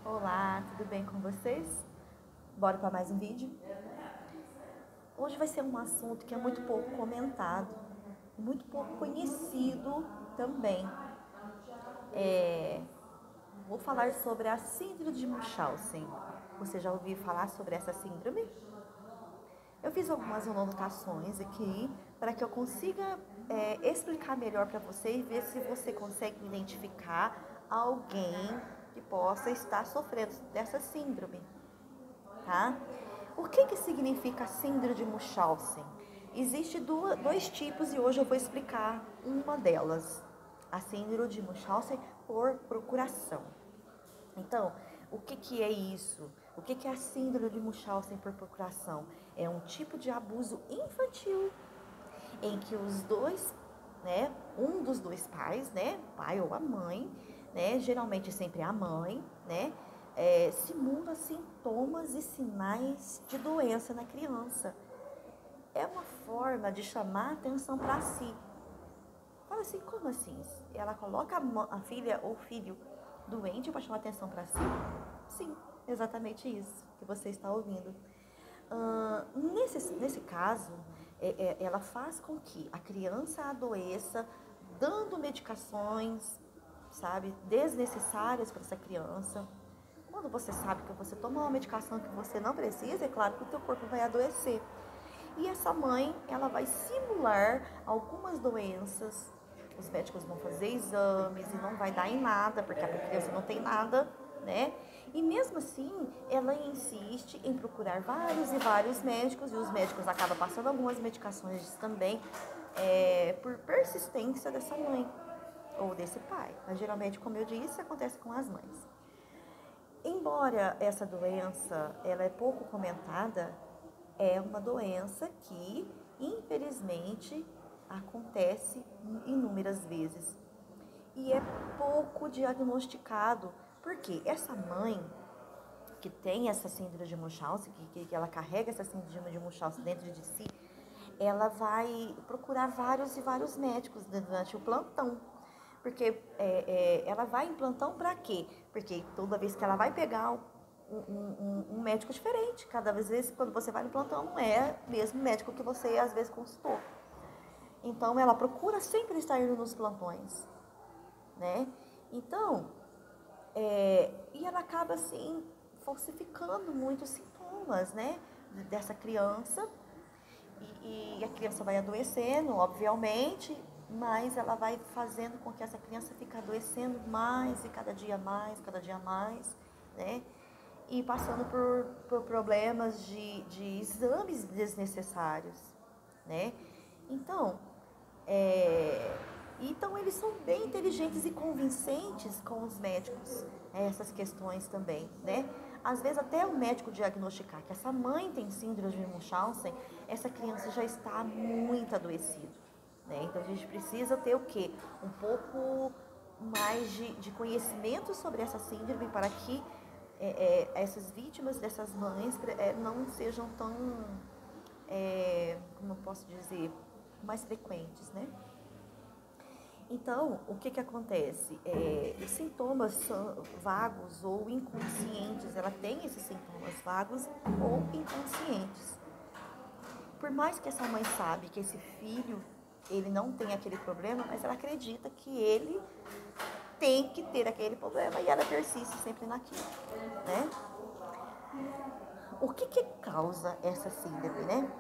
Olá, tudo bem com vocês? Bora para mais um vídeo? Hoje vai ser um assunto que é muito pouco comentado, muito pouco conhecido também. Vou falar sobre a síndrome de Munchausen. Você já ouviu falar sobre essa síndrome? Eu fiz algumas anotações aqui para que eu consiga explicar melhor para você e ver se você consegue identificar alguém que possa estar sofrendo dessa síndrome, tá? O que significa a síndrome de Munchausen? Existem dois tipos e hoje eu vou explicar uma delas. A síndrome de Munchausen por procuração. Então, o que é isso? O que é a síndrome de Munchausen por procuração? É um tipo de abuso infantil em que os dois, né, um dos dois pais, né, pai ou a mãe, né, geralmente sempre a mãe, né, simula sintomas e sinais de doença na criança. É uma forma de chamar a atenção para si. Fala assim, como assim? Ela coloca a filha ou filho doente para chamar a atenção para si? Sim, exatamente isso que você está ouvindo. Nesse caso, ela faz com que a criança adoeça, dando medicações, sabe, desnecessárias para essa criança. Quando você sabe que você toma uma medicação que você não precisa, é claro que o teu corpo vai adoecer. E essa mãe, ela vai simular algumas doenças. Os médicos vão fazer exames e não vai dar em nada, porque a criança não tem nada, né? E mesmo assim, ela insiste em procurar vários e vários médicos, e os médicos acabam passando algumas medicações também, por persistência dessa mãe ou desse pai. Mas geralmente, como eu disse, acontece com as mães. Embora essa doença ela é pouco comentada, é uma doença que, infelizmente, acontece inúmeras vezes. E é pouco diagnosticado, porque essa mãe que tem essa síndrome de Munchausen, que ela carrega essa síndrome de Munchausen dentro de si, ela vai procurar vários e vários médicos durante o plantão. Porque ela vai em plantão para quê? Porque toda vez que ela vai pegar um médico diferente, cada vez quando você vai no plantão não é o mesmo médico que você às vezes consultou. Então ela procura sempre estar indo nos plantões, né? Então, e ela acaba assim falsificando muitos sintomas, né, dessa criança. E a criança vai adoecendo, obviamente, mas ela vai fazendo com que essa criança fique adoecendo mais e cada dia mais, né? E passando por problemas de exames desnecessários, né? Então, então eles são bem inteligentes e convincentes com os médicos, essas questões também, né? Às vezes até o médico diagnosticar que essa mãe tem síndrome de Munchausen, essa criança já está muito adoecida, né? Então a gente precisa ter o quê? Um pouco mais de conhecimento sobre essa síndrome para que essas vítimas dessas mães não sejam tão, como eu posso dizer, mais frequentes, né? Então, o que acontece? Os sintomas são vagos ou inconscientes. Ela tem esses sintomas vagos ou inconscientes. Por mais que essa mãe sabe que esse filho, ele não tem aquele problema, mas ela acredita que ele tem que ter aquele problema e ela persiste sempre naquilo, né? O que causa essa síndrome, né?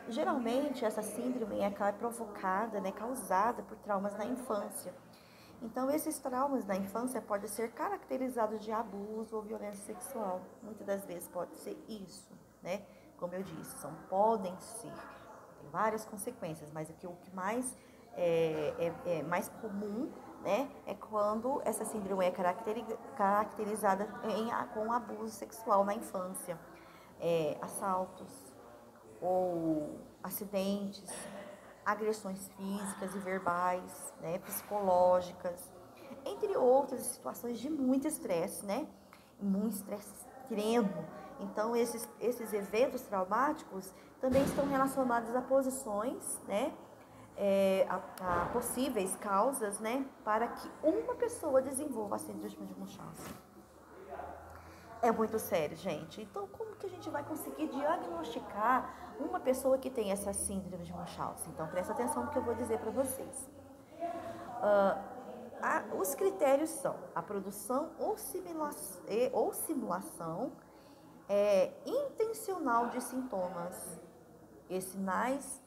Geralmente essa síndrome é provocada, né, causada por traumas na infância. Então esses traumas na infância podem ser caracterizados de abuso ou violência sexual. Muitas das vezes pode ser isso, né? Como eu disse, podem ser. Tem várias consequências, mas aqui o que mais mais comum, né, é quando essa síndrome é caracterizada com abuso sexual na infância, assaltos ou acidentes, agressões físicas e verbais, né, psicológicas, entre outras situações de muito estresse, né, muito estresse extremo. Então esses eventos traumáticos também estão relacionados a posições, né, a possíveis causas, né, para que uma pessoa desenvolva a síndrome de Munchausen. É muito sério, gente. Então, como que a gente vai conseguir diagnosticar uma pessoa que tem essa síndrome de Munchausen? Então, presta atenção no que eu vou dizer para vocês. Os critérios são a produção ou simulação intencional de sintomas e sinais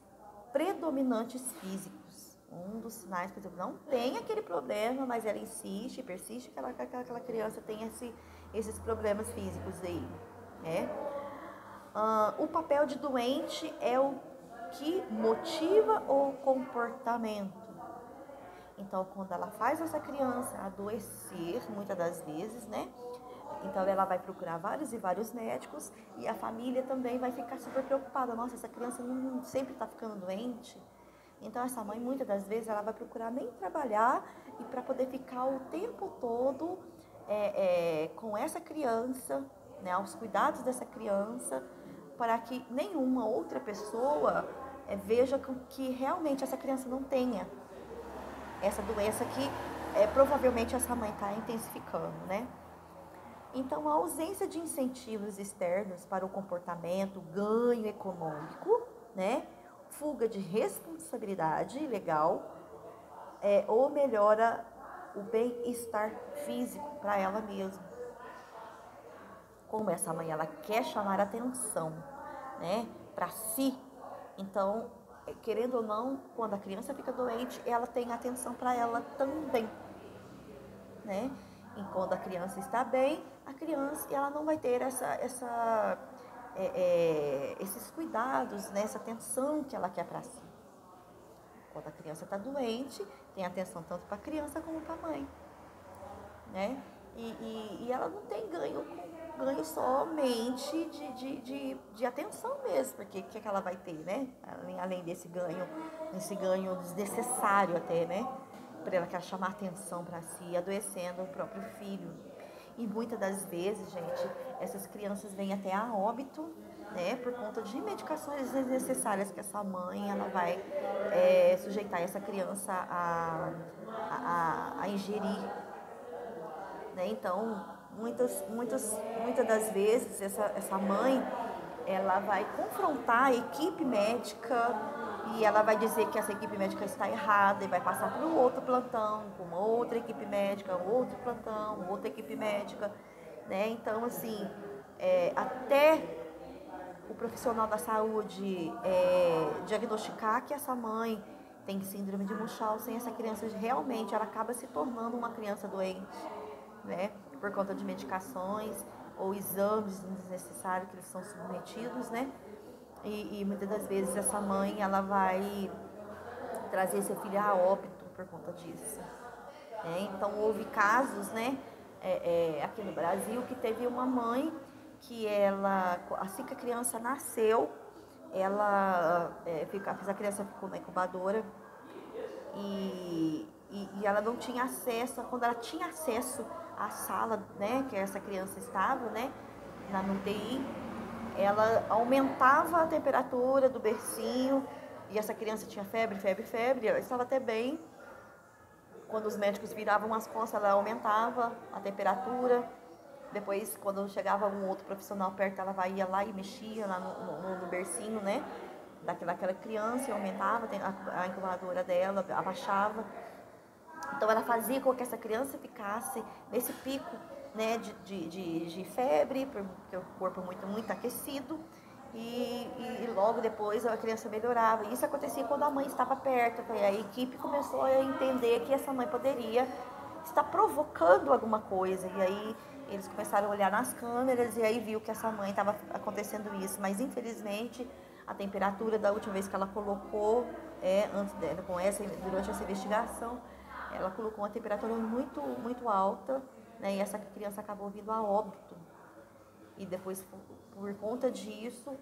predominantes físicos. Um dos sinais, por exemplo, não tem aquele problema, mas ela insiste, persiste, que aquela criança tem esses problemas físicos aí, né? O papel de doente é o que motiva o comportamento. Então, quando ela faz essa criança adoecer, muitas das vezes, né? Então, ela vai procurar vários e vários médicos e a família também vai ficar super preocupada. Nossa, essa criança não sempre está ficando doente. Então, essa mãe, muitas das vezes, ela vai procurar nem trabalhar e para poder ficar o tempo todo com essa criança, né? Aos cuidados dessa criança, para que nenhuma outra pessoa veja que realmente essa criança não tenha essa doença que provavelmente essa mãe está intensificando, né? Então, a ausência de incentivos externos para o comportamento, ganho econômico, né? Fuga de responsabilidade legal, ou melhora o bem-estar físico para ela mesma. Como essa mãe, ela quer chamar atenção, né? Para si, então, querendo ou não, quando a criança fica doente, ela tem atenção para ela também, né? E quando a criança está bem, a criança ela não vai ter esses cuidados, né? Essa atenção que ela quer para si. Quando a criança está doente, tem atenção tanto para a criança como para a mãe, né? E ela não tem ganho somente de atenção mesmo, porque o que ela vai ter, né? Além desse ganho desnecessário até, né? Para ela quer chamar atenção para si, adoecendo o próprio filho. E muitas das vezes, gente, essas crianças vêm até a óbito, né? Por conta de medicações desnecessárias que essa mãe, ela vai sujeitar essa criança a ingerir, né? Então, muitas das vezes, essa mãe, ela vai confrontar a equipe médica e ela vai dizer que essa equipe médica está errada e vai passar para o outro plantão, com uma outra equipe médica, outro plantão, outra equipe médica, né? Então, assim, até o profissional da saúde diagnosticar que essa mãe tem síndrome de Munchausen, essa criança realmente ela acaba se tornando uma criança doente, né? Por conta de medicações ou exames desnecessários que eles são submetidos, né? E muitas das vezes essa mãe ela vai trazer seu filho a óbito por conta disso. Então houve casos, né? Aqui no Brasil que teve uma mãe que ela, assim que a criança nasceu, ela a criança ficou na incubadora e ela não tinha acesso, quando ela tinha acesso à sala, né, que essa criança estava, né, no UTI, ela aumentava a temperatura do bercinho e essa criança tinha febre, ela estava até bem. Quando os médicos viravam as costas, ela aumentava a temperatura. Depois, quando chegava um outro profissional perto, ela ia lá e mexia lá no bercinho, né, daquela criança e aumentava a incubadora dela, abaixava. Então, ela fazia com que essa criança ficasse nesse pico, né, de febre, porque o corpo é muito aquecido, e logo depois a criança melhorava. Isso acontecia quando a mãe estava perto. A equipe começou a entender que essa mãe poderia estar provocando alguma coisa, e aí eles começaram a olhar nas câmeras e aí viu que essa mãe estava acontecendo isso, mas infelizmente a temperatura da última vez que ela colocou, antes dela, durante essa investigação, ela colocou uma temperatura muito alta, né, e essa criança acabou vindo a óbito. E depois, por conta disso,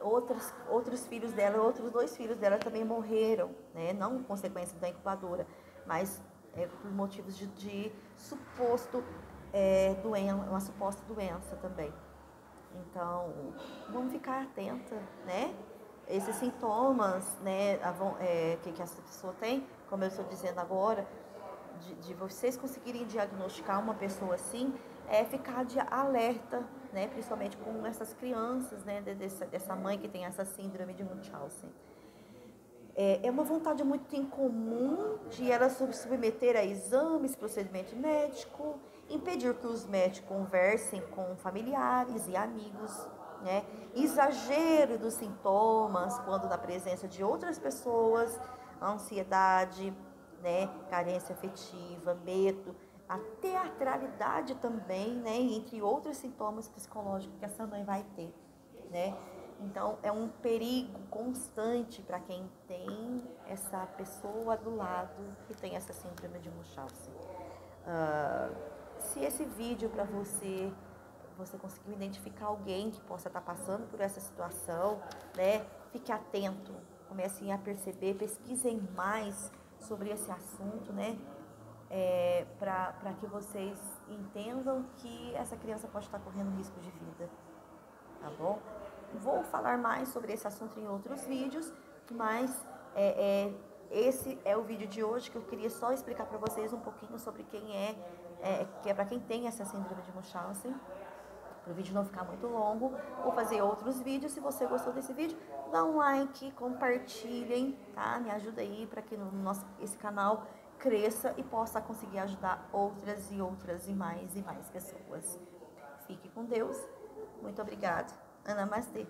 outros filhos dela, outros 2 filhos dela também morreram, né, não consequência da incubadora, mas por motivos de suposto uma suposta doença também. Então, vamos ficar atenta, né? Esses sintomas, né, que essa pessoa tem, como eu estou dizendo agora, de vocês conseguirem diagnosticar uma pessoa assim, é ficar de alerta, né? Principalmente com essas crianças, né? Dessa mãe que tem essa síndrome de Munchausen. É uma vontade muito incomum de ela submeter a exames, procedimento médico, impedir que os médicos conversem com familiares e amigos, né? Exagero dos sintomas quando na presença de outras pessoas, ansiedade, né? Carência afetiva, medo, a teatralidade também, né? Entre outros sintomas psicológicos que essa mãe vai ter, né? Então, é um perigo constante para quem tem essa pessoa do lado que tem essa síndrome de Munchausen. Se esse vídeo para você conseguiu identificar alguém que possa estar passando por essa situação, né? Fique atento, comecem a perceber, pesquisem mais sobre esse assunto, né? Para que vocês entendam que essa criança pode estar correndo risco de vida, tá bom? Vou falar mais sobre esse assunto em outros vídeos, mas esse é o vídeo de hoje que eu queria só explicar para vocês um pouquinho sobre que é para quem tem essa síndrome de Munchausen. Para o vídeo não ficar muito longo, vou fazer outros vídeos. Se você gostou desse vídeo, dá um like, compartilhem, tá? Me ajuda aí para que esse canal cresça e possa conseguir ajudar outras e mais pessoas. Fique com Deus. Muito obrigada. Namastê.